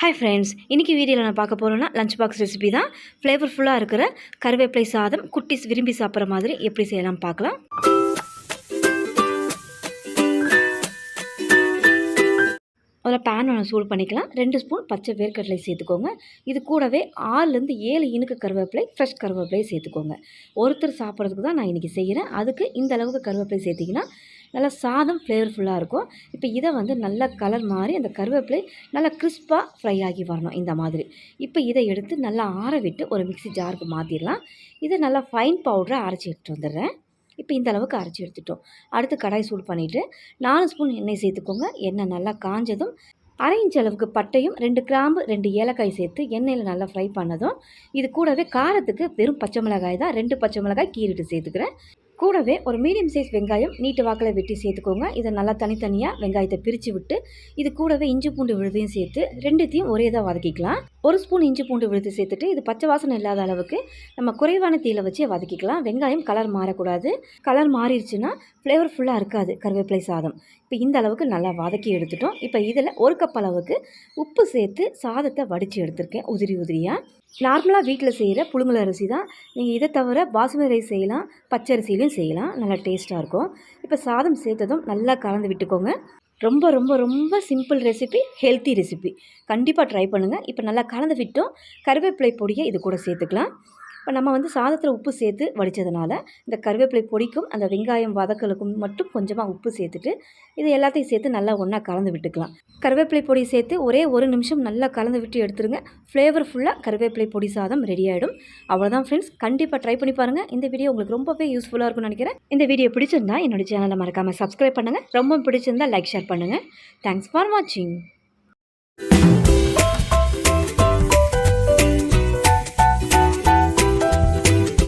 Hi friends, இன்றைக்கி வீடியோவில் நான் பார்க்க போகிறோன்னா லஞ்ச் பாக்ஸ் ரெசிபி தான். ஃப்ளேவர்ஃபுல்லாக இருக்கிற கருவேப்பிலை சாதம் குட்டிஸ் விரும்பி சாப்பிட்ற மாதிரி எப்படி செய்யலாம் பார்க்கலாம். அதில் பேன் ஒன்று சூடு பண்ணிக்கலாம். 2 ஸ்பூன் பச்சை வேர்க்கடலை சேர்த்துக்கோங்க. இது கூடவே 6லேருந்து 7 இனுக்கு கருவேப்பிலை, ஃப்ரெஷ் கருவேப்பிலையை சேர்த்துக்கோங்க. ஒருத்தர் சாப்பிட்றதுக்கு தான் நான் இன்றைக்கி செய்கிறேன். அதுக்கு இந்த அளவுக்கு கருவேப்பிலை சேர்த்திங்கன்னா நல்லா சாதம் ஃப்ளேவர்ஃபுல்லாக இருக்கும். இப்போ இதை நல்லா கலர் மாதிரி அந்த கருவேப்பிலை நல்லா கிறிஸ்பாக ஃப்ரை ஆகி வரணும் இந்த மாதிரி. இப்போ இதை எடுத்து நல்லா ஆற விட்டு ஒரு மிக்ஸி ஜாருக்கு மாற்றிடலாம். இதை நல்லா ஃபைன் பவுடராக அரைச்சி எடுத்துகிட்டு வந்துடுறேன். இப்போ இந்த அளவுக்கு அரைச்சி எடுத்துட்டோம். அடுத்து கடாய் சூடு பண்ணிவிட்டு 4 ஸ்பூன் எண்ணெய் சேர்த்துக்கோங்க. எண்ணெய் நல்லா காஞ்சதும் 1/2 இன்ச் அளவுக்கு பட்டையும் 2 கிராம்பு 2 ஏலக்காய் சேர்த்து எண்ணெயில் நல்லா ஃப்ரை பண்ணதும் இது கூடவே காரத்துக்கு வெறும் பச்சை மிளகாய் தான் 2 பச்சை மிளகாய் கீறிட்டு சேர்த்துக்கிறேன். கூடவே ஒரு மீடியம் சைஸ் வெங்காயம் நீட்டு வாக்கில் வெட்டி சேர்த்துக்கோங்க. இதை நல்லா தனித்தனியாக வெங்காயத்தை பிரித்து விட்டு இது கூடவே இஞ்சி பூண்டு விழுதையும் சேர்த்து ரெண்டுத்தையும் ஒரே தான் வதக்கிக்கலாம். 1 ஸ்பூன் இஞ்சி பூண்டு விழுது சேர்த்துட்டு இது பச்சை வாசனை இல்லாத அளவுக்கு நம்ம குறைவான தீயில வச்சு வதக்கிக்கலாம். வெங்காயம் கலர் மாறக்கூடாது. கலர் மாறிடுச்சுன்னா ஃப்ளேவர்ஃபுல்லாக இருக்காது கருவேப்பிலை சாதம். இப்போ இந்த அளவுக்கு நல்லா வதக்கி எடுத்துட்டோம். இப்போ இதில் 1 கப் அளவுக்கு உப்பு சேர்த்து சாதத்தை வடித்து எடுத்திருக்கேன் உதிரி உதிரியாக. நார்மலாக வீட்டில் செய்கிற புழுங்கல் அரிசி தான். நீங்கள் இதை தவிர பாசுமதி ரைஸ் செய்யலாம், பச்சரிசிலையும் செய்யலாம். நல்லா டேஸ்ட்டாக இருக்கும். இப்போ சாதம் சேர்த்ததும் நல்லா கலந்து விட்டுக்கோங்க. ரொம்ப ரொம்ப ரொம்ப சிம்பிள் ரெசிபி, ஹெல்த்தி ரெசிபி. கண்டிப்பாக ட்ரை பண்ணுங்கள். இப்போ நல்லா கலந்து விட்டோம். கருவேப்பிலை பொடியை இது கூட சேர்த்துக்கலாம். இப்போ நம்ம சாதத்தில் உப்பு சேர்த்து வடித்ததுனால இந்த கருவேப்பிலை பொடிக்கும் அந்த வெங்காயம் வதக்கலுக்கும் மட்டும் கொஞ்சமாக உப்பு சேர்த்துட்டு இது எல்லாத்தையும் சேர்த்து நல்லா ஒன்றா கலந்து விட்டுக்கலாம். கருவேப்பிலை பொடி சேர்த்து ஒரே 1 நிமிஷம் நல்லா கலந்து விட்டு எடுத்துருங்க. ஃப்ளேவர்ஃபுல்லாக கருவேப்பிலை பொடி சாதம் ரெடி ஆகிடும். அவ்வளோதான் ஃப்ரெண்ட்ஸ், கண்டிப்பாக ட்ரை பண்ணி பாருங்கள். இந்த வீடியோ உங்களுக்கு ரொம்பவே யூஸ்ஃபுல்லாக இருக்கும்னு நினைக்கிறேன். இந்த வீடியோ பிடிச்சிருந்தா என்னோட சேனலை மறக்காமல் சப்ஸ்கிரைப் பண்ணுங்கள். ரொம்ப பிடிச்சிருந்தா லைக் ஷேர் பண்ணுங்கள். தேங்க்ஸ் ஃபார் வாட்சிங்.